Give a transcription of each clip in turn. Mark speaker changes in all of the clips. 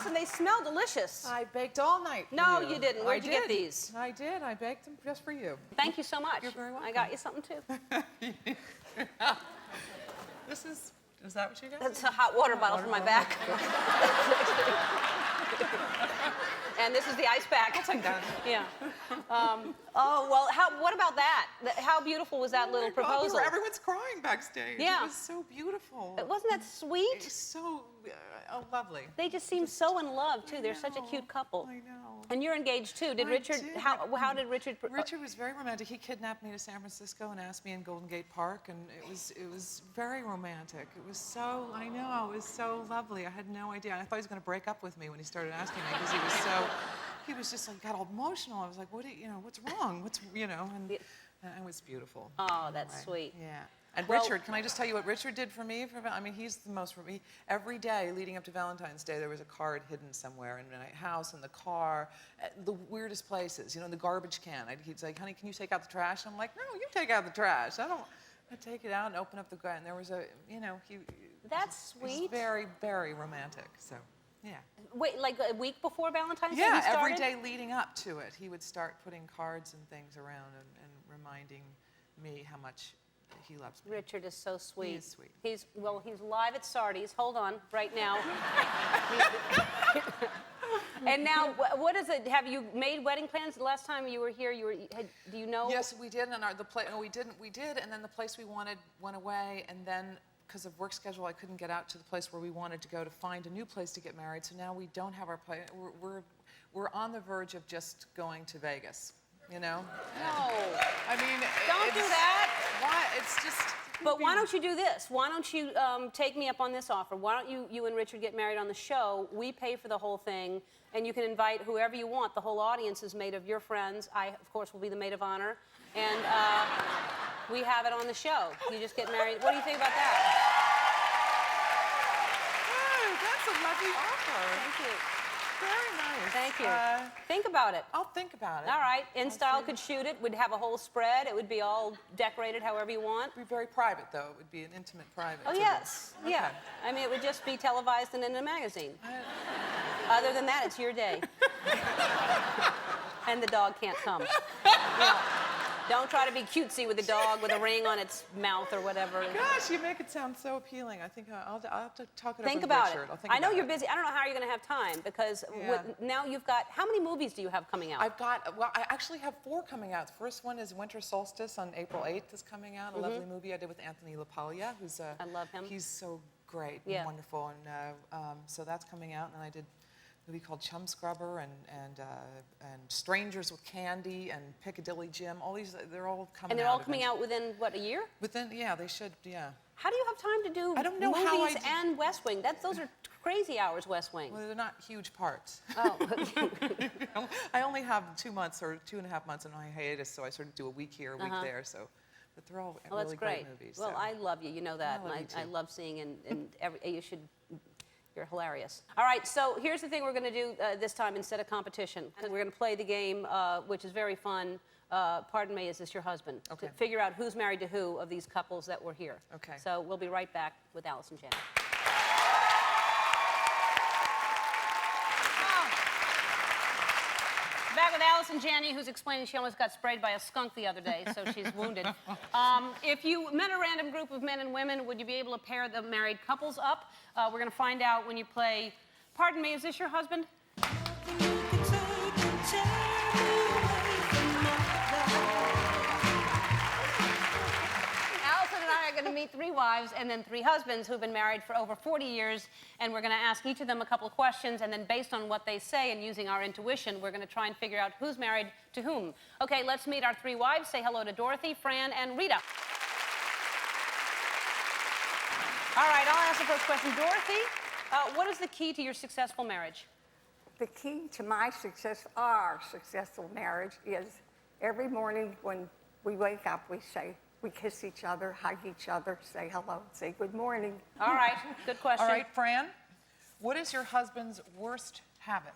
Speaker 1: Allison, they smell delicious.
Speaker 2: I baked all night for
Speaker 1: No,
Speaker 2: you.
Speaker 1: you didn't. Where'd you get these?
Speaker 2: I did. I baked them just for you.
Speaker 1: Thank you so much.
Speaker 2: You're very welcome.
Speaker 1: I got you something, too.
Speaker 2: Is that what you got?
Speaker 1: That's a hot water bottle for my back. And this is the ice pack.
Speaker 2: I'll take that.
Speaker 1: Yeah. Oh, well, what about that? How beautiful was that little proposal?
Speaker 2: Everyone's crying backstage.
Speaker 1: Yeah.
Speaker 2: It was so beautiful.
Speaker 1: Wasn't that sweet?
Speaker 2: It was so lovely.
Speaker 1: They just seem so in love, too. They're such a cute couple.
Speaker 2: I know.
Speaker 1: And you're engaged, too. Did Richard, how did Richard...
Speaker 2: Richard was very romantic. He kidnapped me to San Francisco and asked me in Golden Gate Park, and it was very romantic. It was so, I know, it was so lovely. I had no idea. I thought he was going to break up with me when he started asking me, because he was just like, got all emotional. I was like, what's wrong? And it was beautiful.
Speaker 1: Oh, that's sweet.
Speaker 2: Yeah. And Richard, can I just tell you what Richard did for me? I mean, he's the most, every day leading up to Valentine's Day, there was a card hidden somewhere in my house, in the car, at the weirdest places, in the garbage can. He'd say, honey, can you take out the trash? I'm like, no, you take out the trash. I take it out and open up the garden. And there was
Speaker 1: That's sweet.
Speaker 2: He's very, very romantic, so, yeah.
Speaker 1: Wait, like a week before Valentine's Day
Speaker 2: Yeah,
Speaker 1: you started?
Speaker 2: every day leading up to it, he would start putting cards and things around and reminding me how much he loves me.
Speaker 1: Richard is so sweet.
Speaker 2: He is sweet.
Speaker 1: He's live at Sardi's. Hold on, right now. And now, what is it? Have you made wedding plans? The last time you were here, do you know?
Speaker 2: Yes, we did. And we did. And then the place we wanted went away. And then, because of work schedule, I couldn't get out to the place where we wanted to go to find a new place to get married. So now we don't have our place. We're on the verge of just going to Vegas.
Speaker 1: No.
Speaker 2: I mean,
Speaker 1: don't do that.
Speaker 2: Why? It's just.
Speaker 1: But why don't you do this? Why don't you take me up on this offer? Why don't you and Richard get married on the show? We pay for the whole thing, and you can invite whoever you want. The whole audience is made of your friends. I, of course, will be the maid of honor, and we have it on the show. You just get married. What do you think about that?
Speaker 2: Oh, that's a lovely offer.
Speaker 1: Thank you.
Speaker 2: Very nice.
Speaker 1: Thank you. Think about it.
Speaker 2: I'll think about it.
Speaker 1: All right. InStyle could shoot it. We'd have a whole spread. It would be all decorated however you want.
Speaker 2: It would be very private, though. It would be an intimate private.
Speaker 1: Oh, yes.
Speaker 2: Okay.
Speaker 1: Yeah. I mean, it would just be televised and in a magazine. Other than that, it's your day. And the dog can't come. Don't try to be cutesy with the dog with a ring on its mouth or whatever.
Speaker 2: Gosh, you make it sound so appealing. I think I'll have to talk it over with
Speaker 1: about
Speaker 2: Richard.
Speaker 1: it. I know you're busy. I don't know how you're going to have time because now you've got, how many movies do you have coming out?
Speaker 2: I actually have 4 coming out. The first one is Winter Solstice on April 8th is coming out. A lovely movie I did with Anthony LaPaglia, who's
Speaker 1: I love him.
Speaker 2: He's so great and wonderful. And so that's coming out. And I did a movie called Chum Scrubber and Strangers with Candy and Piccadilly Gym. All these, they're all coming out.
Speaker 1: And they're all coming out within, what, a year?
Speaker 2: Within, yeah, they should, yeah.
Speaker 1: How do you have time to do
Speaker 2: I don't know
Speaker 1: movies and West Wing? Those are crazy hours, West Wing.
Speaker 2: Well, they're not huge parts.
Speaker 1: Oh.
Speaker 2: I only have 2 months or 2.5 months on my hiatus, so I sort of do a week here, a week there. So, but they're all really great movies.
Speaker 1: Well,
Speaker 2: so.
Speaker 1: I love you. You know that.
Speaker 2: I
Speaker 1: love seeing and you should. You're hilarious. All right, so here's the thing we're going to do this time instead of competition. We're going to play the game, which is very fun. Pardon me, is this your husband?
Speaker 2: Okay.
Speaker 1: To figure out who's married to who of these couples that were here.
Speaker 2: Okay.
Speaker 1: So we'll be right back with Alison Janney. Back with Alison Janney, who's explaining she almost got sprayed by a skunk the other day, so she's wounded. If you met a random group of men and women, would you be able to pair the married couples up? We're going to find out when you play, pardon me, is this your husband? Going to meet 3 wives and then 3 husbands who've been married for over 40 years, and we're going to ask each of them a couple of questions, and then based on what they say and using our intuition, we're going to try and figure out who's married to whom. Okay, let's meet our 3 wives. Say hello to Dorothy, Fran, and Rita. All right, I'll ask the first question. Dorothy, what is the key to your successful marriage?
Speaker 3: The key to my our successful marriage is every morning when we wake up, we kiss each other, hug each other, say hello, say good morning.
Speaker 1: All right, good question.
Speaker 2: All right, Fran, what is your husband's worst habit?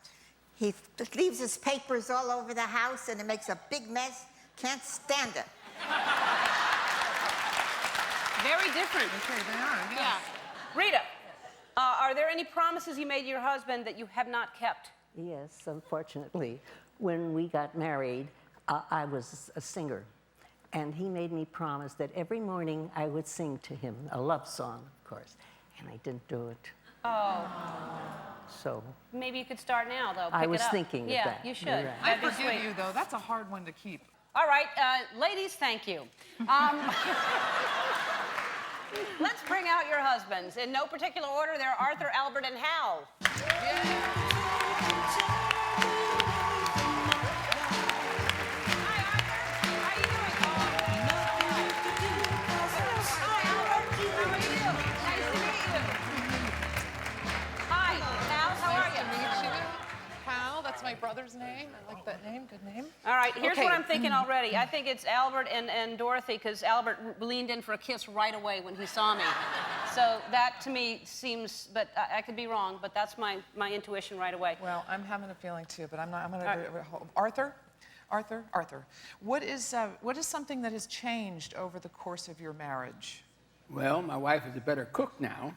Speaker 4: He leaves his papers all over the house and it makes a big mess. Can't stand it.
Speaker 1: Very different.
Speaker 2: Okay, they are, yes.
Speaker 1: Yeah. Rita. Are there any promises you made your husband that you have not kept?
Speaker 5: Yes, unfortunately. When we got married, I was a singer. And he made me promise that every morning I would sing to him a love song, of course. And I didn't do it.
Speaker 1: Oh.
Speaker 5: So
Speaker 1: Maybe you could start now, though.
Speaker 5: I
Speaker 1: Pick
Speaker 5: was
Speaker 1: it up.
Speaker 5: thinking of
Speaker 1: yeah,
Speaker 5: that.
Speaker 1: You should.
Speaker 5: You're right.
Speaker 2: I
Speaker 1: That'd be
Speaker 2: forgive
Speaker 1: sweet.
Speaker 2: you, though. That's a hard one to keep.
Speaker 1: All right, ladies, thank you. Let's bring out your husbands. In no particular order, they're Arthur, Albert, and Hal.
Speaker 2: That's my brother's name. I like that name. Good name.
Speaker 1: All right, here's
Speaker 2: Okay.
Speaker 1: what I'm thinking already. I think it's Albert and Dorothy, because Albert leaned in for a kiss right away when he saw me. So that, to me, seems, but I could be wrong, but that's my intuition right away.
Speaker 2: Well, I'm having a feeling too, but I'm not. I'm gonna. Arthur. What is something that has changed over the course of your marriage?
Speaker 6: Well, my wife is a better cook now.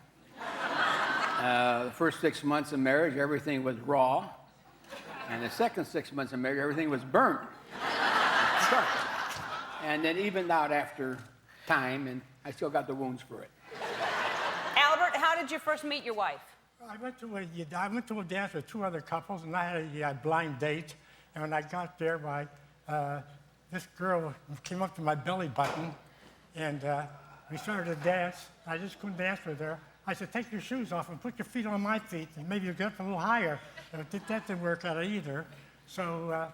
Speaker 6: The first 6 months of marriage, everything was raw. And the second 6 months of marriage, everything was burnt. And then evened out after time, and I still got the wounds for it.
Speaker 1: Albert, how did you first meet your wife?
Speaker 7: I went to a dance with 2 other couples, and I had a blind date. And when I got there, this girl came up to my belly button, and we started to dance. I just couldn't dance with her. I said, take your shoes off and put your feet on my feet, and maybe you'll get up a little higher. That didn't work out either. So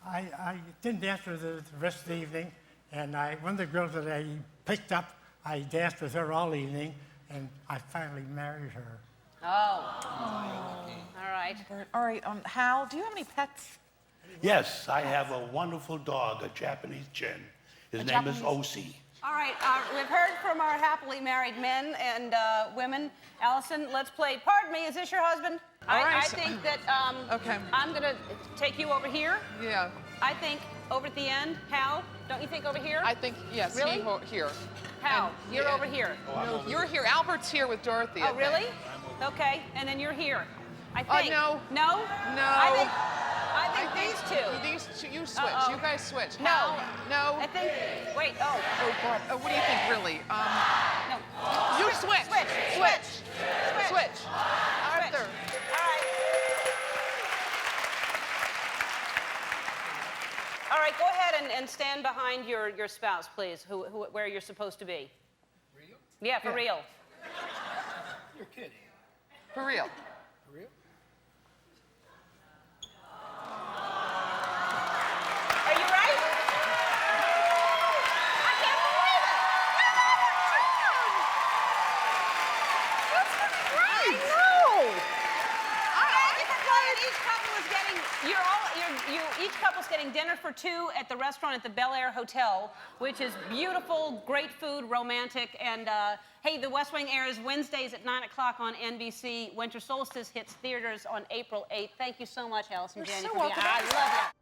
Speaker 7: I didn't dance with her the rest of the evening. And one of the girls that I picked up, I danced with her all evening, and I finally married her.
Speaker 1: Oh. All right.
Speaker 2: All right. Hal, do you have any pets?
Speaker 8: Yes, I have a wonderful dog, a Japanese Chin. His name is Osi.
Speaker 1: All right, we've heard from our happily married men and women. Allison, let's play. Pardon me, is this your husband?
Speaker 2: All right,
Speaker 1: I
Speaker 2: so-
Speaker 1: think that
Speaker 2: Okay.
Speaker 1: I'm going to take you over here.
Speaker 2: Yeah.
Speaker 1: I think over at the end. Hal, don't you think over here?
Speaker 2: I think yes.
Speaker 1: Really?
Speaker 2: Here.
Speaker 1: Hal, you're over here.
Speaker 2: No, you're here. Albert's here with Dorothy.
Speaker 1: Oh, really? Okay, and then you're here. I think.
Speaker 2: No.
Speaker 1: No?
Speaker 2: No.
Speaker 1: I think these two.
Speaker 2: These two. You switch.
Speaker 1: Uh-oh.
Speaker 2: You guys switch.
Speaker 1: No.
Speaker 2: Hal, no.
Speaker 1: I think. Wait. Oh.
Speaker 2: Oh God. What do you think, really?
Speaker 1: No.
Speaker 2: You switch. Switch. Arthur.
Speaker 1: All right, go ahead and stand behind your spouse, please, where you're supposed to be.
Speaker 6: Real?
Speaker 1: Yeah, for real.
Speaker 6: You're kidding.
Speaker 2: For real.
Speaker 6: For real?
Speaker 1: Are you right? I can't believe it! That's great! I know! Each couple's getting dinner for 2 at the restaurant at the Bel Air Hotel, which is beautiful, great food, romantic, and hey, The West Wing airs Wednesdays at 9 o'clock on NBC. Winter Solstice hits theaters on April 8th. Thank you so much, Alison Janney.
Speaker 2: so
Speaker 1: for being-
Speaker 2: welcome.
Speaker 1: I love you.